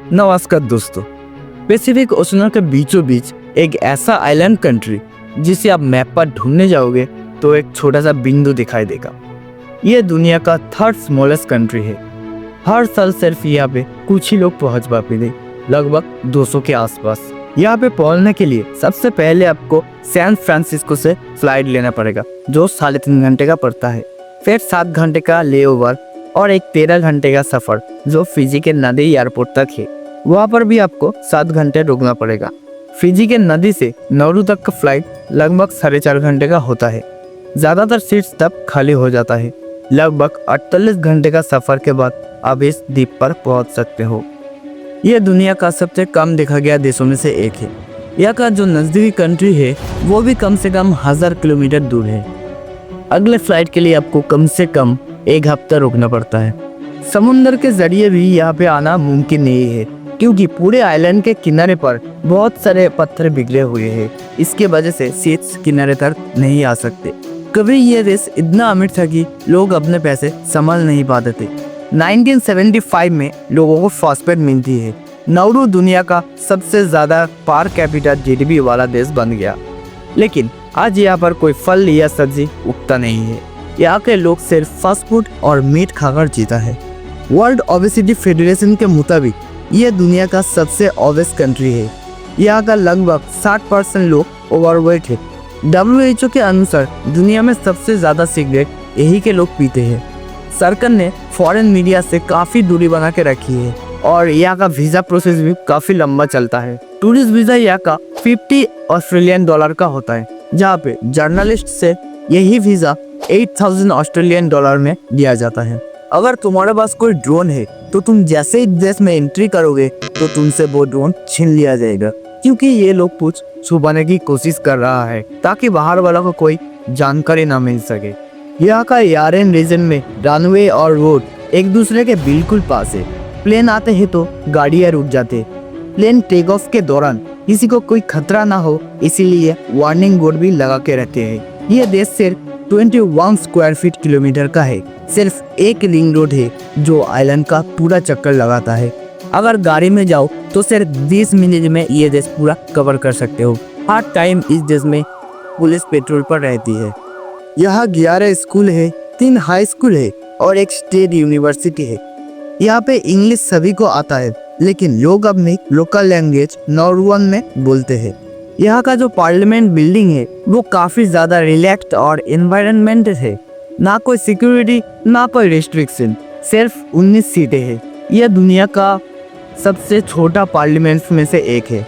नमस्कार दोस्तों। Pacific ocean के बीचों बीच एक ऐसा आइलैंड कंट्री जिसे आप मैप पर ढूंढने जाओगे तो एक छोटा सा बिंदु दिखाई देगा। यह दुनिया का थर्ड स्मॉलेस्ट कंट्री है। हर साल सिर्फ यहाँ पे कुछ ही लोग पहुंच पाते थे, लगभग 200 के आसपास। यहाँ पे पहुंचने के लिए सबसे पहले आपको सैन फ्रांसिस्को से फ्लाइट लेना पड़ेगा, जो 3.5 घंटे का पड़ता है। फिर 7 घंटे का लेओवर और एक 13 घंटे का सफर जो फिजी के नदी एयरपोर्ट तक है। वहाँ पर भी आपको 7 घंटे रुकना पड़ेगा। फिजी के नदी से नाउरू तक का फ्लाइट लगभग 4.5 घंटे का होता है। ज़्यादातर सीट्स तब खाली हो जाता है। लगभग 48 घंटे का सफ़र के बाद आप इस द्वीप पर पहुँच सकते हो। यह दुनिया का सबसे कम देखा गया देशों में से एक है। यहाँ का जो नज़दीकी कंट्री है वो भी कम से कम 1000 किलोमीटर दूर है। अगले फ्लाइट के लिए आपको कम से कम 1 हफ्ता रुकना पड़ता है। समुंदर के जरिए भी यहाँ पे आना मुमकिन नहीं है, क्योंकि पूरे आइलैंड के किनारे पर बहुत सारे पत्थर बिखरे हुए हैं। इसके वजह से शिप्स किनारे तक नहीं आ सकते। कभी ये देश इतना अमीर था कि लोग अपने पैसे संभाल नहीं पाते थे। 1975 में लोगों को फॉस्फेट मिलती है। नाउरू दुनिया का सबसे ज़्यादा पर कैपिटा जीडीपी वाला देश बन गया, लेकिन आज यहाँ पर कोई फल या सब्जी उगता नहीं है। यहाँ के लोग सिर्फ फास्ट फूड और मीट खाकर जीता है। वर्ल्ड ओबेसिटी फेडरेशन के मुताबिक यह दुनिया का सबसे ओबेस कंट्री है। यहाँ का लगभग 60% लोग ओवरवेट है। WHO के अनुसार दुनिया में सबसे ज़्यादा सिगरेट यही के लोग पीते हैं। सरकार ने फॉरेन मीडिया से काफ़ी दूरी बना के रखी है और यहाँ का वीज़ा प्रोसेस भी काफ़ी लंबा चलता है। टूरिस्ट वीज़ा यहाँ का 50 ऑस्ट्रेलियन डॉलर का होता है, जहाँ पे जर्नलिस्ट से यही वीज़ा 8000 ऑस्ट्रेलियन डॉलर में दिया जाता है। अगर तुम्हारे पास कोई ड्रोन है तो तुम जैसे ही देश में एंट्री करोगे तो तुमसे वो ड्रोन छीन लिया जाएगा, क्योंकि ये लोग कुछ छुपाने की कोशिश कर रहा है ताकि बाहर वालों को कोई जानकारी ना मिल सके। यहाँ का यारेन रीजन में रनवे और रोड एक दूसरे के बिल्कुल पास है। प्लेन आते हैं तो गाड़ियाँ रुक जाते। प्लेन टेक ऑफ के दौरान किसी को कोई खतरा ना हो, इसीलिए वार्निंग बोर्ड भी लगा के रहते हैं। यह देश सिर्फ 21 स्क्वायर फीट किलोमीटर का है। सिर्फ एक रिंग रोड है जो आइलैंड का पूरा चक्कर लगाता है। अगर गाड़ी में जाओ तो सिर्फ 20 मिनट में ये देश पूरा कवर कर सकते हो। हर टाइम इस देश में पुलिस पेट्रोल पर रहती है। यहाँ 11 स्कूल है, 3 हाई स्कूल है और एक स्टेट यूनिवर्सिटी है। यहाँ पे इंग्लिश सभी को आता है, लेकिन लोग अपनी लोकल लैंग्वेज नाउरूअन में बोलते हैं। यहाँ का जो पार्लियामेंट बिल्डिंग है वो काफ़ी ज़्यादा रिलैक्स्ड और एनवायरनमेंट है। ना कोई सिक्योरिटी ना कोई रिस्ट्रिक्शन, सिर्फ 19 सीटें हैं। यह दुनिया का सबसे छोटा पार्लियामेंट में से एक है।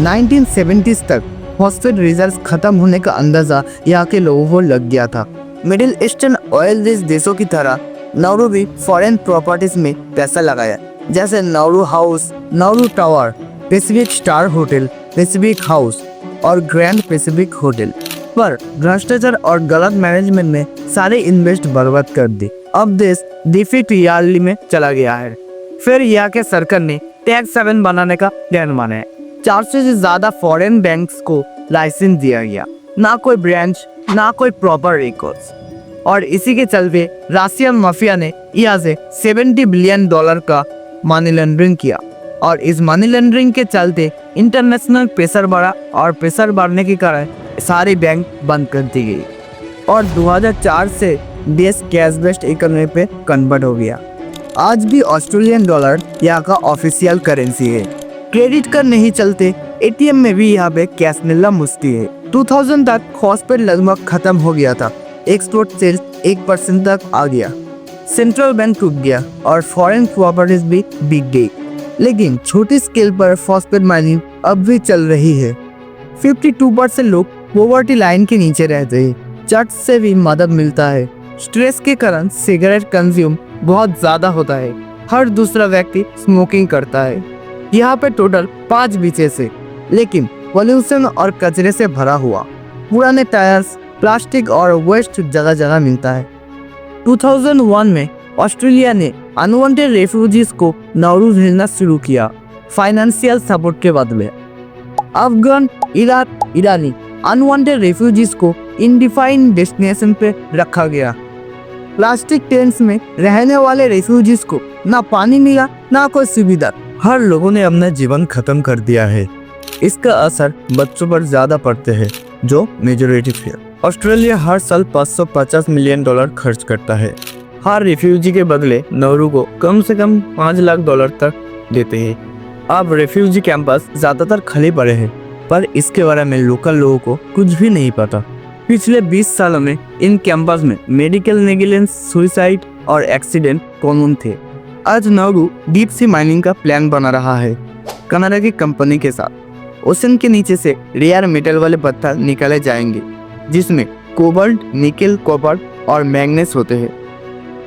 1970s तक फॉस्फेट रिजर्व खत्म होने का अंदाज़ा यहाँ के लोगों को लग गया था। मिडिल ईस्टर्न ऑयल रिच देशों की तरह नाउरू भी फॉरेन प्रॉपर्टीज में पैसा लगाया, जैसे Nauru house, Nauru tower, Pacific star hotel, Pacific house और ग्रैंड पैसिफिक होटल। पर भ्रष्टाचार और गलत मैनेजमेंट ने सारे इन्वेस्ट बर्बाद कर दी। अब देश डिफिट रियाली में चला गया है। फिर यहाँ के सरकार ने टैक्स हेवन बनाने का प्लान बनाया। 400 से ज़्यादा फॉरेन बैंक्स को लाइसेंस दिया गया। ना कोई ब्रांच, ना कोई प्रॉपर रिकॉर्ड्स, और इसी के चलते रशियन माफिया ने यहाँ से $70 बिलियन का मनी लॉन्ड्रिंग किया। और इस मनी लॉन्ड्रिंग के चलते इंटरनेशनल प्रेशर बढ़ा और प्रेशर बढ़ने के कारण सारी बैंक बंद कर दी गई और 2004 से देश कैश बेस्ड इकोनॉमी पे कन्वर्ट हो गया। आज भी ऑस्ट्रेलियन डॉलर यहाँ का ऑफिशियल करेंसी है। क्रेडिट कार्ड नहीं चलते, एटीएम में भी यहाँ पे कैश मिलना मुश्किल है। 2000 तक फॉस्फेट लगभग खत्म हो गया था। एक्सपोर्ट सेल्स 1% तक आ गया। सेंट्रल बैंक टूट गया और फॉरेन प्रॉपर्टीज भी बिक गई। लेकिन छोटी स्केल पर फॉस्फेट माइनिंग अब भी चल रही है। 52% लोग पॉवर्टी लाइन के नीचे रहते हैं। चर्च से भी मदद मिलता है। स्ट्रेस के कारण सिगरेट कंज्यूम बहुत ज़्यादा होता है। हर दूसरा व्यक्ति स्मोकिंग करता है। यहाँ पे टोटल 5 बीचेस है, लेकिन पॉल्यूशन और कचरे से भरा हुआ। पुराने टायर्स, प्लास्टिक और वेस्ट जगह जगह मिलता है। 2001 में ऑस्ट्रेलिया ने अनवांटेड रेफ्यूजीज को नाउरू भेजना शुरू किया, फाइनेंशियल सपोर्ट के बदले। अफगान, इराक, ईरानी अनवांटेड रेफ्यूजीज को इनडिफाइंड डेस्टिनेशन पे रखा गया। प्लास्टिक टेंट्स में रहने वाले रेफ्यूजीज को ना पानी मिला ना कोई सुविधा। हर लोगों ने अपना जीवन खत्म कर दिया है। इसका असर बच्चों पर ज्यादा पड़ते हैं, जो मेजोरिटी है। ऑस्ट्रेलिया हर साल $550 मिलियन खर्च करता है। हर रिफ्यूजी के बदले नाउरू को कम से कम $5 लाख तक देते हैं। अब रिफ्यूजी कैंपस ज्यादातर खाली पड़े हैं, पर इसके बारे में लोकल लोगों को कुछ भी नहीं पता। पिछले 20 सालों में इन कैंपस में मेडिकल नेग्लिजेंस, सुसाइड और एक्सीडेंट कॉमन थे। आज नाउरू डीप सी माइनिंग का प्लान बना रहा है कनाडा की कंपनी के साथ। ओशन के नीचे से रेयर मेटल वाले पत्थर निकाले जाएंगे, जिसमें कोबाल्ट, निकेल, कॉपर और मैग्नीज होते हैं।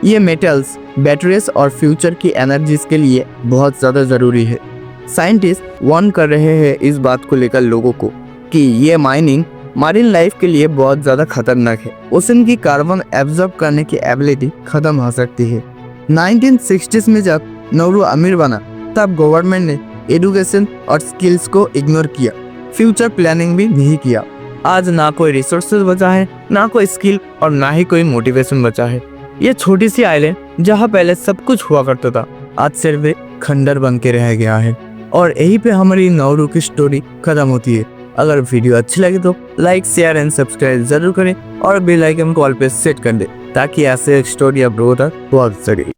ये मेटल्स बैटरीज और फ्यूचर की एनर्जीज के लिए बहुत ज़्यादा ज़रूरी है। साइंटिस्ट वार्न कर रहे हैं इस बात को लेकर लोगों को कि ये माइनिंग मरीन लाइफ के लिए बहुत ज़्यादा खतरनाक है। ओशन की कार्बन एब्जॉर्ब करने की एबिलिटी खत्म हो सकती है। 1960s में जब नाउरू अमीर बना, तब गवर्नमेंट ने एजुकेशन और स्किल्स को इग्नोर किया, फ्यूचर प्लानिंग भी नहीं किया। आज ना कोई रिसोर्सेज बचा है, ना कोई स्किल और ना ही कोई मोटिवेशन बचा है। ये छोटी सी आइलैंड जहाँ पहले सब कुछ हुआ करता था, आज सिर्फ एक खंडर बन के रह गया है। और यहीं पे हमारी नाउरू की स्टोरी खत्म होती है। अगर वीडियो अच्छी लगे तो लाइक, शेयर एंड सब्सक्राइब जरूर करें और बेल आइकन को ऑल पे सेट कर दें, ताकि ऐसे स्टोरी अपलोड पहुंच सके।